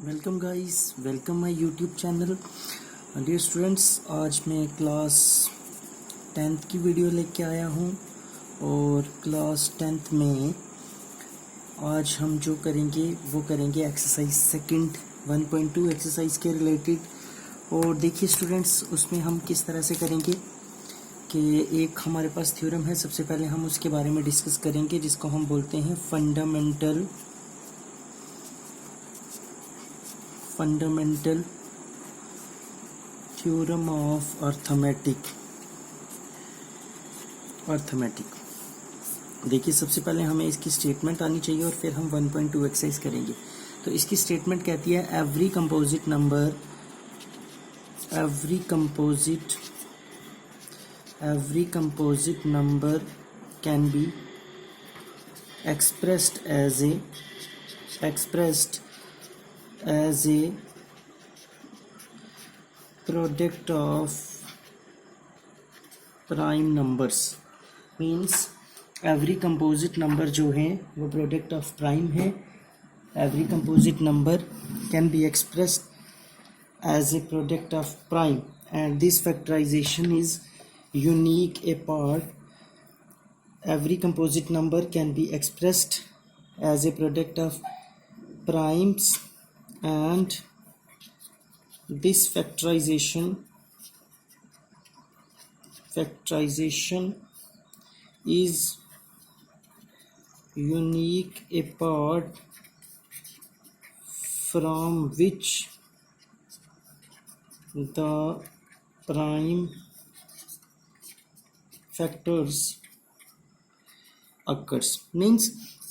Welcome guys, welcome my YouTube channel. Dear students, आज मैं class 10th की video लेके आया हूँ और क्लास 10th में आज हम जो करेंगे वो करेंगे एक्सरसाइज सेकंड 1.2 एक्सरसाइज के रिलेटेड। और देखिए स्टूडेंट्स, उसमें हम किस तरह से करेंगे कि एक हमारे पास थ्योरम है। सबसे पहले हम उसके बारे में डिस्कस करेंगे जिसको हम बोलते हैं फंडामेंटल थ्योरम ऑफ अर्थमेटिक। देखिए, सबसे पहले हमें इसकी स्टेटमेंट आनी चाहिए और फिर हम 1.2 एक्सरसाइज करेंगे। तो इसकी स्टेटमेंट कहती है every composite number can be expressed as a product of prime numbers। Means every composite number जो है वो प्रोडक्ट ऑफ प्राइम है। Every composite number can be expressed as a product of prime and this factorization is unique a part. Every composite number can be expressed as a product of primes and this factorization is unique a part from which the prime factors occurs. Means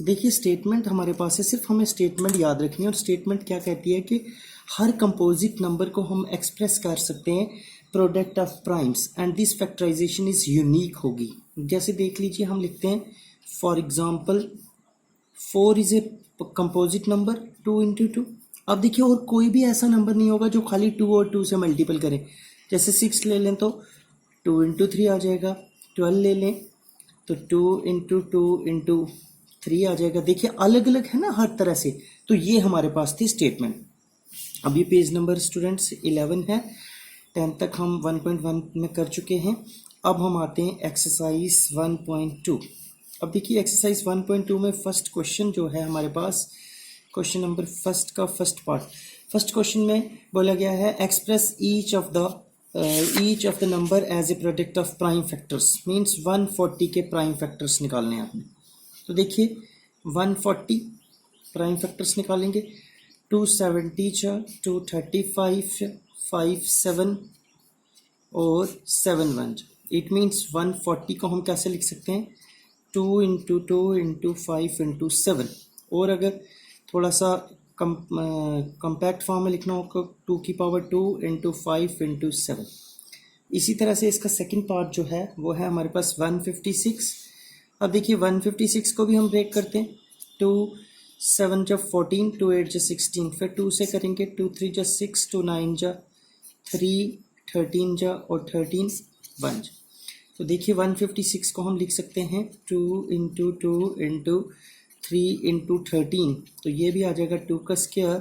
देखिए, statement हमारे पास है, सिर्फ हमें statement याद रखनी है। और statement क्या कहती है कि हर कंपोजिट नंबर को हम एक्सप्रेस कर सकते हैं product of primes and this factorization is unique होगी। जैसे देख लीजिए, हम लिखते हैं for example 4 is a composite number 2 into 2। अब देखिए, और कोई भी ऐसा नंबर नहीं होगा जो खाली 2 और 2 से मल्टीपल करें। जैसे 6 ले लें तो 2 इंटू 3 आ जाएगा। 12 ले लें तो 2 इंटू 2 इंटू 3 आ जाएगा। देखिए, अलग अलग है ना हर तरह से। तो ये हमारे पास थी स्टेटमेंट। अब ये पेज नंबर स्टूडेंट्स 11 है। 10 तक हम 1.1 में कर चुके हैं। अब हम आते हैं एक्सरसाइज 1.2। अब देखिए, एक्सरसाइज 1.2 में फर्स्ट क्वेश्चन जो है हमारे पास, क्वेश्चन नंबर फर्स्ट का फर्स्ट पार्ट। फर्स्ट क्वेश्चन में बोला गया है express each of the number as a product of prime factors. Means 140 के प्राइम फैक्टर्स निकालने हैं आपने। तो देखिए, 140 प्राइम फैक्टर्स निकालेंगे। 270 235 57 और 71। इट मीन्स 140 को हम कैसे लिख सकते हैं, 2 इंटू 2 इंटू 5 इंटू 7। और अगर थोड़ा सा कम्पैक्ट फॉर्म में लिखना होगा 2 की पावर 2 इंटू 5 इंटू 7। इसी तरह से इसका सेकंड पार्ट जो है वो है हमारे पास 156। अब देखिए, 156 को भी हम ब्रेक करते हैं। 2 7 जा 14, 2 8 जा 16। फिर 2 से करेंगे, 2 3 जा 6, 2 9 जा 3, 13 जा और 13 1। तो देखिए, 156 को हम लिख सकते हैं 2 इंटू 2 इंटू 3 इंटू 13। तो ये भी आ जाएगा 2 का स्क्वायर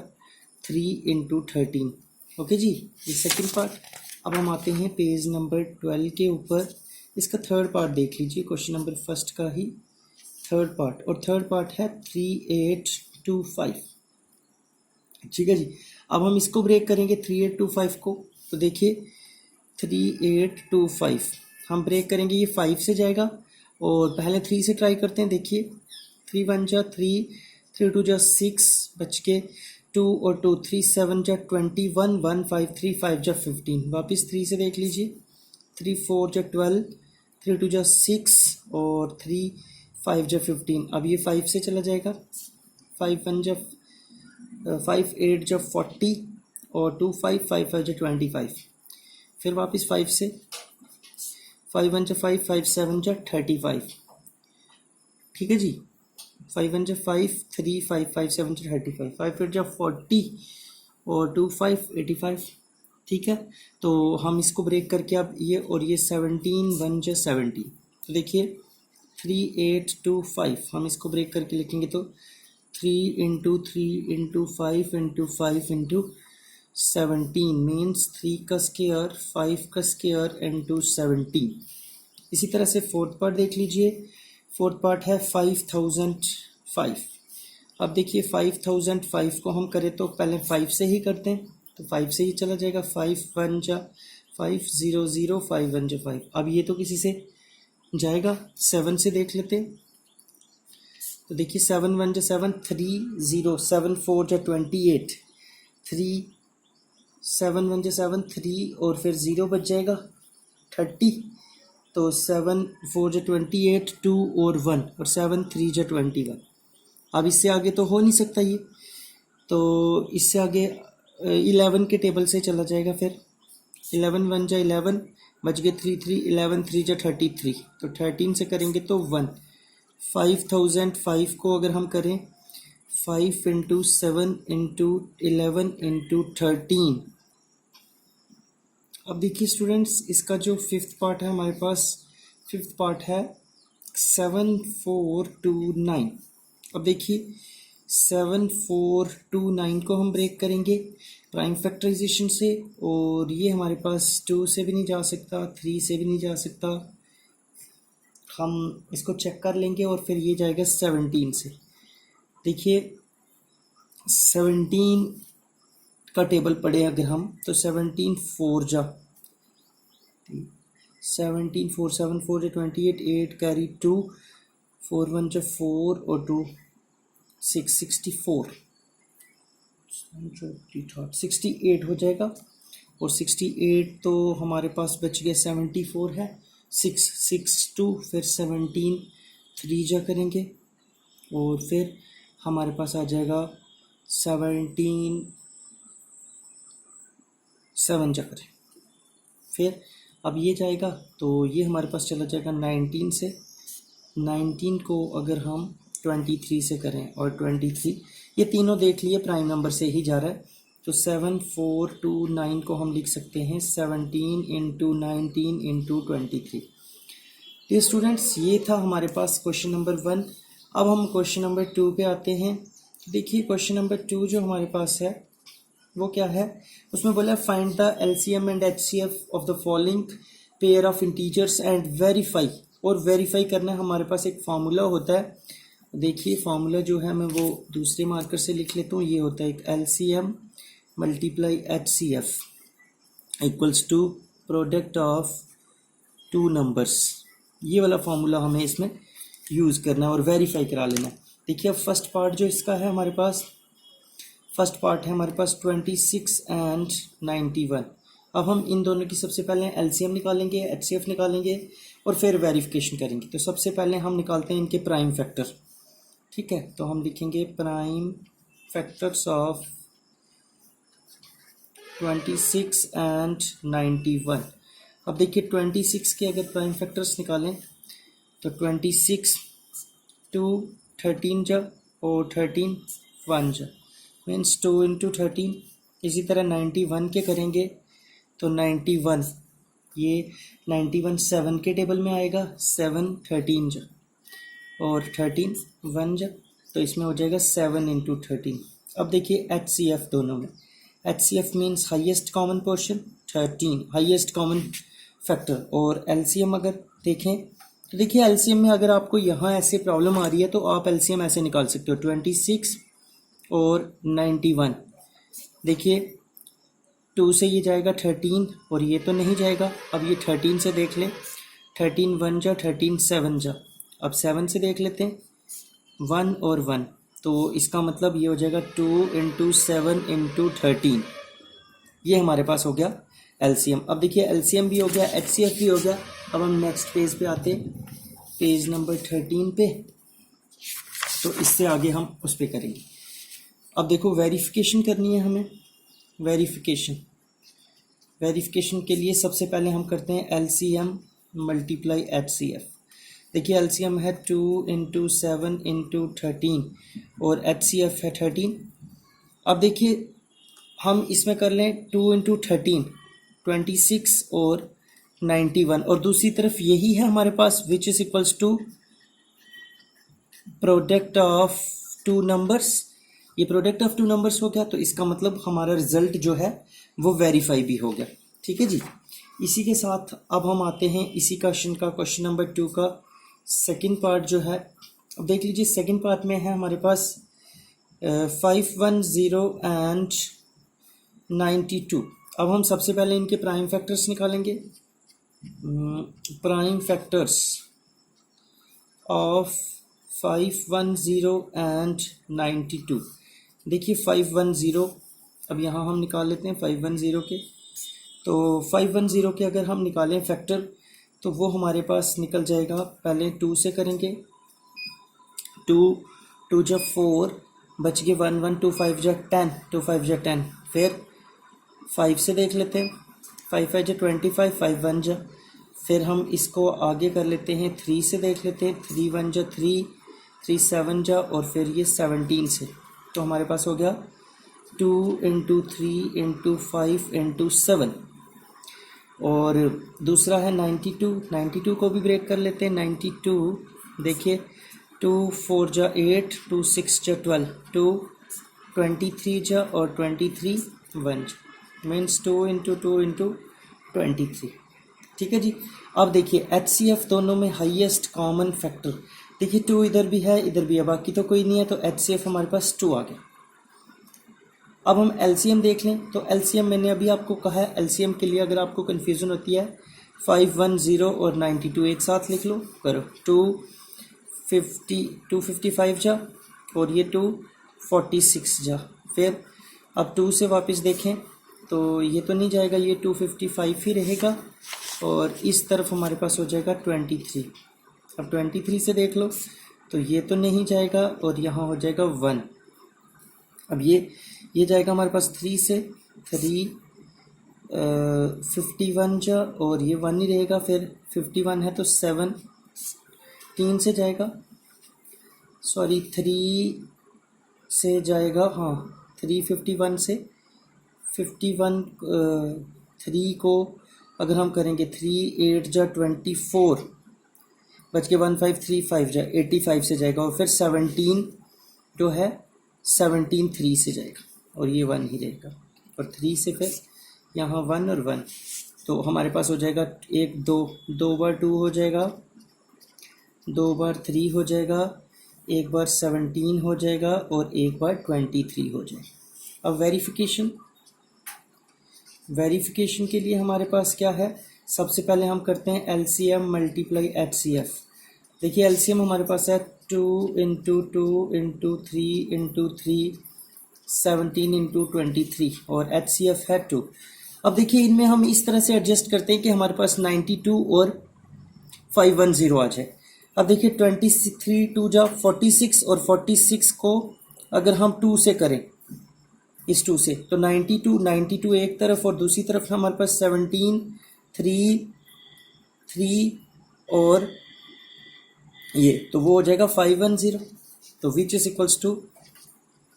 3 इंटू 13। ओके जी, ये सेकंड पार्ट। अब हम आते हैं पेज नंबर 12 के ऊपर। इसका थर्ड पार्ट देख लीजिए, क्वेश्चन नंबर फर्स्ट का ही थर्ड पार्ट। और थर्ड पार्ट है 3825। ठीक है जी। अब हम इसको ब्रेक करेंगे 3825 को। तो देखिए, 3825 हम ब्रेक करेंगे, ये 5 से जाएगा और पहले 3 से ट्राई करते हैं। देखिए, 3 1 जा 3, 3 2 जा 6, बच के 2 और 2 3 7 जा 21, 1 5 3 5 जा 15। वापस 3 से देख लीजिए, 3 4 जा 12, 3 2 जा 6 और 3 5 जा 15। अब ये 5 से चला जाएगा, 5 1 जा 5 8 जा 40 और 2 5 5 5 जा 25। फिर वापस 5 से 5 1 जा 5, 5 7 जा 35। ठीक है जी, 5 1 जा 5, 3 5 5 7 जा 35, 5 8 जा 40 और 2 5 85। ठीक है, तो हम इसको ब्रेक करके अब ये और ये 17 1 जा 70। तो देखिए, 3825 हम इसको ब्रेक करके लिखेंगे तो 3 into 5 into 5 into 17 मीन्स 3 का स्क्वायर 5 का स्क्वायर इंटू 17। इसी तरह से फोर्थ पार्ट देख लीजिए। फोर्थ पार्ट है 5005। अब देखिए 5005 को हम करें तो पहले 5 से ही करते हैं, तो 5 से ही चला जाएगा। 5 1 जा 5 0 0 5 1 जा 5। अब ये तो किसी से जाएगा, 7 से देख लेते हैं। तो देखिए 7 1 जा 7 3 0 7 4 जा 28 3 7 1 जा 7 3 और फिर 0 बच जाएगा 30। तो 7 4 जा 28 2 और 1 और 7 3 जा 21। अब इससे आगे तो हो नहीं सकता ये, तो इससे आगे 11 के टेबल से चला जाएगा। फिर 11 1 जा 11 बच गए 3 3 11 3 जा 33। तो 13 से करेंगे तो 1। 5005 को अगर हम करें 5 इंटू 7 इंटू 11 इंटू 13। अब देखिए स्टूडेंट्स, इसका जो फिफ्थ पार्ट है हमारे पास, फिफ्थ पार्ट है 7429। अब देखिए 7429 को हम ब्रेक करेंगे प्राइम फैक्टराइजेशन से, और ये हमारे पास 2 से भी नहीं जा सकता, 3 से भी नहीं जा सकता। हम इसको चेक कर लेंगे और फिर ये जाएगा 17 से। देखिए 17 का टेबल पढ़े अगर हम तो 17 4 जा 17 4 7 4 जा 28 8 कैरी 2 4 1 जा 4 और 2 6 64 68 हो जाएगा। और 68 तो हमारे पास बच गया 74 है 6 6 2 फिर 17 3 जा करेंगे और फिर हमारे पास आ जाएगा 17 7 जा करें। फिर अब ये जाएगा तो ये हमारे पास चला जाएगा 19 से। 19 को अगर हम 23 से करें और 23 ये तीनों देख लिए प्राइम नंबर से ही जा रहा है, तो 7429 को हम लिख सकते हैं 17 इंटू 19 इंटू 23। तो स्टूडेंट्स ये था हमारे पास क्वेश्चन नंबर 1। अब हम क्वेश्चन नंबर 2 पे आते हैं। देखिए क्वेश्चन नंबर 2 जो हमारे पास है वो क्या है, उसमें बोला find the LCM and HCF of the following pair of integers and verify. और वेरीफाई करना हमारे पास एक फार्मूला होता है। देखिए फार्मूला जो है मैं वो दूसरे मार्कर से लिख लेता हूँ। ये होता है एक LCM multiply HCF equals to product of two numbers. ये वाला फार्मूला हमें इसमें यूज़ करना है और वेरीफाई करा लेना है। देखिए अब फर्स्ट पार्ट जो इसका है हमारे पास, फर्स्ट पार्ट है हमारे पास 26 एंड 91। अब हम इन दोनों की सबसे पहले एलसीएम निकालेंगे, एचसीएफ निकालेंगे और फिर वेरिफिकेशन करेंगे। तो सबसे पहले हम निकालते हैं इनके प्राइम फैक्टर। ठीक है, तो हम लिखेंगे प्राइम फैक्टर्स ऑफ 26 एंड 91। अब देखिए 26 के अगर प्राइम फैक्टर्स निकालें तो 26 2 13 जा और 13 1 जा मीन्स 2 इंटू 13। इसी तरह 91 के करेंगे तो 91 ये 91 7 के टेबल में आएगा, 7 13 जा और 13 1 जा, तो इसमें हो जाएगा 7 इंटू 13। अब देखिए एच सी एफ दोनों में, H C F means highest common portion 13 highest common factor. और एलसीएम अगर देखें तो देखिए एलसीएम में अगर आपको यहाँ ऐसे प्रॉब्लम आ रही है तो आप एलसीएम ऐसे निकाल सकते हो 26 और 91। देखिए 2 से ये जाएगा 13 और ये तो नहीं जाएगा। अब ये 13 से देख लें, 13 1 जा 13 7 जा। अब 7 से देख लेते हैं 1 और 1, तो इसका मतलब ये हो जाएगा 2 इंटू 7 इंटू 13। ये हमारे पास हो गया एलसीएम। अब देखिए एलसीएम भी हो गया, एचसीएफ भी हो गया। अब हम नेक्स्ट पेज पे आते हैं, पेज नंबर 13 पे। तो इससे आगे हम उस पर करेंगे। अब देखो वेरिफिकेशन करनी है हमें। वेरिफिकेशन के लिए सबसे पहले हम करते हैं एलसीएम मल्टीप्लाई एचसीएफ। देखिए एलसीएम है 2 इंटू 7 इंटू 13 और एचसीएफ है 13। अब देखिए हम इसमें कर लें 2 इंटू 13 26 और 91 और दूसरी तरफ यही है हमारे पास which is equals to product of two numbers, ये प्रोडक्ट ऑफ टू नंबर्स हो गया, तो इसका मतलब हमारा रिजल्ट जो है वो वेरीफाई भी हो गया। ठीक है जी। इसी के साथ अब हम आते हैं इसी क्वेश्चन का, क्वेश्चन नंबर 2 का सेकंड पार्ट जो है। अब देख लीजिए सेकंड पार्ट में है हमारे पास 510 एंड 92। अब हम सबसे पहले इनके प्राइम फैक्टर्स निकालेंगे। Prime factors of 510 and 92। देखिए 510, अब यहाँ हम निकाल लेते हैं 510 के। तो 510 के अगर हम निकालें फैक्टर तो वो हमारे पास निकल जाएगा, पहले 2 से करेंगे, 2 जब 4 बच गए 1 1, 2 5 जा 10, 2 5 जा 10। फिर 5 से देख लेते हैं, 5 5 जा 25, 5 1 जा। फिर हम इसको आगे कर लेते हैं, 3 से देख लेते हैं, 3 1 जा 3, 3 7 जा, और फिर ये 17 से। तो हमारे पास हो गया 2 इंटू 3 इंटू 5 इंटू 7। और दूसरा है 92, 92 को भी ब्रेक कर लेते हैं। 92 देखिए 2 4 जा 8, 2 6 जा 12, 2 23 जा, और 23 1 जा, मीन्स 2 इंटू 2 इंटू 23। ठीक है जी। अब देखिए HCF दोनों में हाईएस्ट कॉमन फैक्टर, देखिए 2 इधर भी है इधर भी है, बाकी तो कोई नहीं है, तो HCF हमारे पास 2 आ गया। अब हम LCM देख लें, तो LCM मैंने अभी आपको कहा है, LCM के लिए अगर आपको कन्फ्यूज़न होती है 510 और 92 एक साथ लिख लो, करो 255 जा, और ये 246 जा। फिर अब 2 से वापस देखें तो ये तो नहीं जाएगा, ये 255 ही रहेगा, और इस तरफ हमारे पास हो जाएगा 23। अब 23 से देख लो तो ये तो नहीं जाएगा, और यहाँ हो जाएगा 1। अब ये जाएगा हमारे पास 3 से, 3 51 जा, और ये 1 ही रहेगा। फिर 51 है तो 7 3 से जाएगा, सॉरी 3 से जाएगा, हाँ 351 से 51 3 को अगर हम करेंगे 3 8 जा 24, बच के 1535 जा 85 से जाएगा, और फिर 17 जो है 17 3 से जाएगा, और ये 1 ही रहेगा, और 3 से फिर यहाँ 1 और 1, तो हमारे पास हो जाएगा 1 2 बार 2 हो जाएगा, 2 बार 3 हो जाएगा, 1 बार 17 हो जाएगा, और 1 बार 23 हो जाएगा। अब वेरिफिकेशन के लिए हमारे पास क्या है, सबसे पहले हम करते हैं LCM मल्टीप्लाई HCF। देखिए LCM हमारे पास है 2 इंटू 2 इंटू 3 इंटू 3 17 इंटू 23, और HCF है 2। अब देखिए इनमें हम इस तरह से एडजस्ट करते हैं कि हमारे पास 92 और 510 आ जाए। अब देखिए 23 2 जा 46, और 46 को अगर हम 2 से करें, इस 2 से, तो 92 एक तरफ, और दूसरी तरफ हमारे पास 17 3 3 और ये, तो वो हो जाएगा 510। तो which is equals to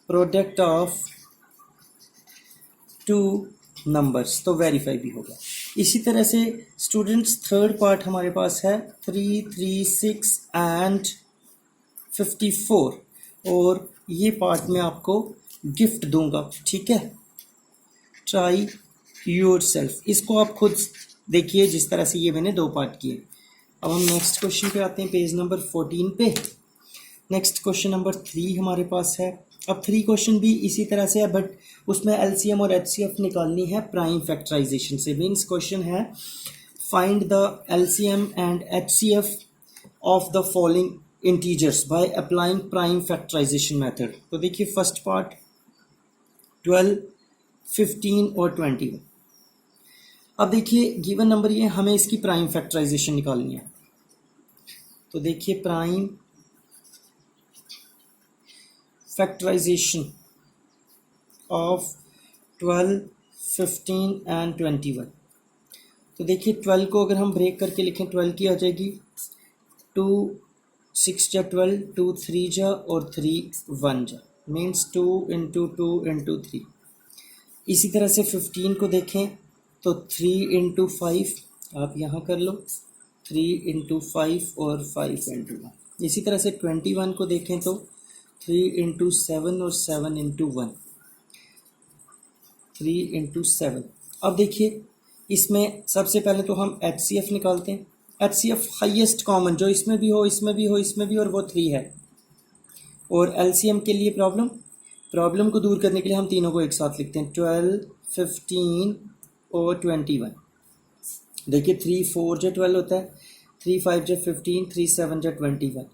product of 2 numbers, तो वेरीफाई भी होगा। इसी तरह से स्टूडेंट्स थर्ड पार्ट हमारे पास है 336 एंड 54, और ये पार्ट मैं आपको गिफ्ट दूंगा, ठीक है। ट्राई योर सेल्फ, इसको आप खुद देखिए जिस तरह से ये मैंने 2 पार्ट किए। अब हम नेक्स्ट क्वेश्चन पे आते हैं, पेज नंबर 14 पे। नेक्स्ट क्वेश्चन नंबर 3 हमारे पास है। अब 3 क्वेश्चन भी इसी तरह से है, बट उसमें LCM और HCF निकालनी है प्राइम फैक्टराइजेशन से। मीन्स क्वेश्चन है find the LCM and HCF of the following integers by applying prime factorization method. तो देखिए फर्स्ट पार्ट 12 15 और 21। अब देखिए गिवन नंबर ये, हमें इसकी प्राइम फैक्टराइजेशन निकालनी है। तो देखिए प्राइम फैक्टराइजेशन ऑफ 12 15 एंड 21। तो देखिए 12 को अगर हम ब्रेक करके लिखें, 12 की आ जाएगी 2 6 जा 12, 2 3 जा, और 3 1 जा, मीन्स 2 इंटू 2 इंटू 3। इसी तरह से 15 को देखें तो 3 इंटू 5, आप यहाँ कर लो 3 इंटू 5 और 5 इंटू 1। इसी तरह से 21 को देखें तो 3 into 7 और 7 into 1, 3 into 7। अब देखिए इसमें सबसे पहले तो हम HCF निकालते हैं। HCF हाईएस्ट कॉमन जो इसमें भी हो, इसमें भी हो, इसमें भी, और वो 3 है। और LCM के लिए प्रॉब्लम को दूर करने के लिए हम तीनों को एक साथ लिखते हैं, 12, 15 और 21। देखिए 3 4 जो 12 होता है, 3 5 जो 15, 3 7 जो 21।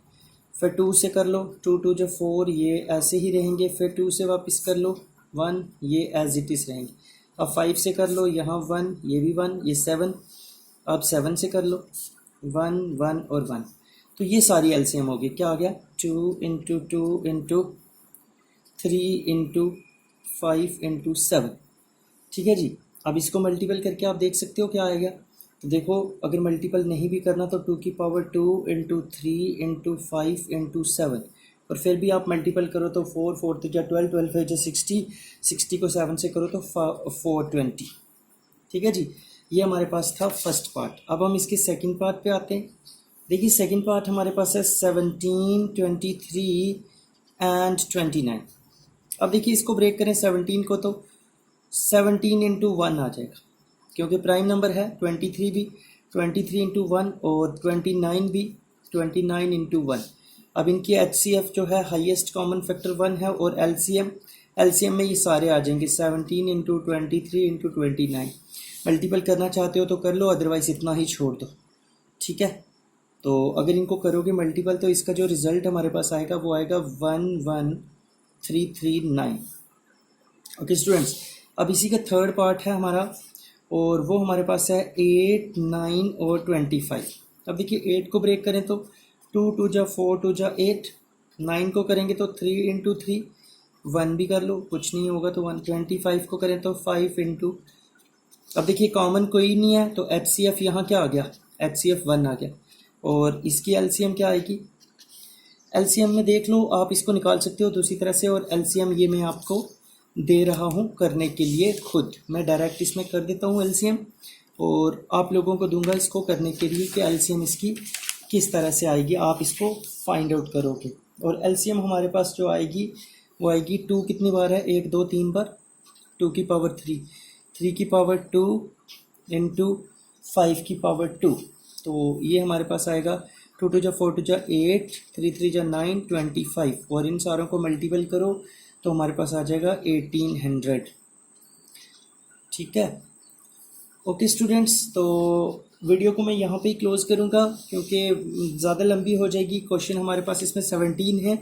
फिर 2 से कर लो, 2 2 जो 4, ये ऐसे ही रहेंगे। फिर 2 से वापस कर लो 1, ये एज इट इज़ रहेंगे। अब 5 से कर लो, यहाँ 1, ये भी 1, ये 7। अब 7 से कर लो 1 1 और 1। तो ये सारी LCM होगी। क्या आ गया, 2 into 2 into 3 into 5 into 7। ठीक है जी। अब इसको मल्टीपल करके आप देख सकते हो क्या आएगा। तो देखो अगर मल्टीपल नहीं भी करना तो 2 की पावर 2 into 3 into 5 into 7, और फिर भी आप मल्टीपल करो तो 4 4 तो क्या 12 12 है जो 60, 60 को 7 से करो तो 420। ठीक है जी, ये हमारे पास था फर्स्ट पार्ट। अब हम इसके सेकंड पार्ट पे आते हैं। देखिए सेकंड पार्ट हमारे पास है 17, 23 एंड 29। अब देखिए इसको ब्रेक करें 17 को तो 17 into 1 आ जाएगा, क्योंकि प्राइम नंबर है। 23 भी 23 into 1 और 29 भी 29 into 1। अब इनकी HCF जो है हाईएस्ट कॉमन फैक्टर 1 है, और LCM में ये सारे आ जाएंगे 17 into 23 into 29। मल्टीपल करना चाहते हो तो कर लो, अदरवाइज इतना ही छोड़ दो। ठीक है, तो अगर इनको करोगे मल्टीपल तो इसका जो रिज़ल्ट हमारे पास आएगा वो आएगा 11339। ओके स्टूडेंट्स, अब इसी का थर्ड पार्ट है हमारा, और वो हमारे पास है 8 9 और 25। अब देखिए 8 को ब्रेक करें तो 2 2 जा 4 2 जा 8। 9 को करेंगे तो 3 into 3, 1 भी कर लो, कुछ नहीं होगा तो 1। 25 को करें तो 5 into, अब देखिए कॉमन कोई नहीं है तो HCF यहाँ क्या आ गया, HCF 1 आ गया। और इसकी LCM क्या आएगी, LCM में देख लो, आप इसको निकाल सकते हो दूसरी तरह से। और LCM ये मैं आपको दे रहा हूँ करने के लिए, खुद मैं डायरेक्ट इसमें कर देता हूँ LCM, और आप लोगों को दूंगा इसको करने के लिए कि LCM इसकी किस तरह से आएगी, आप इसको फाइंड आउट करोगे। और LCM हमारे पास जो आएगी वो आएगी 2 कितनी बार है, 1 2 3 बार, 2 की पावर 3, 3 की पावर 2 into 5 की पावर 2। तो ये हमारे पास आएगा 2 2 जा 4 2 जा 8, 3 3 जा 9, 25। और इन सारों को मल्टीपल करो तो हमारे पास आ जाएगा 1800। ठीक है, ओके स्टूडेंट्स, तो वीडियो को मैं यहाँ पे ही क्लोज़ करूँगा क्योंकि ज़्यादा लंबी हो जाएगी। क्वेश्चन हमारे पास इसमें 17 है,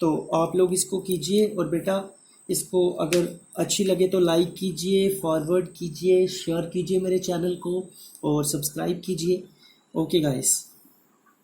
तो आप लोग इसको कीजिए। और बेटा इसको अगर अच्छी लगे तो लाइक कीजिए, फॉरवर्ड कीजिए, शेयर कीजिए मेरे चैनल को, और सब्सक्राइब कीजिए। Okay guys.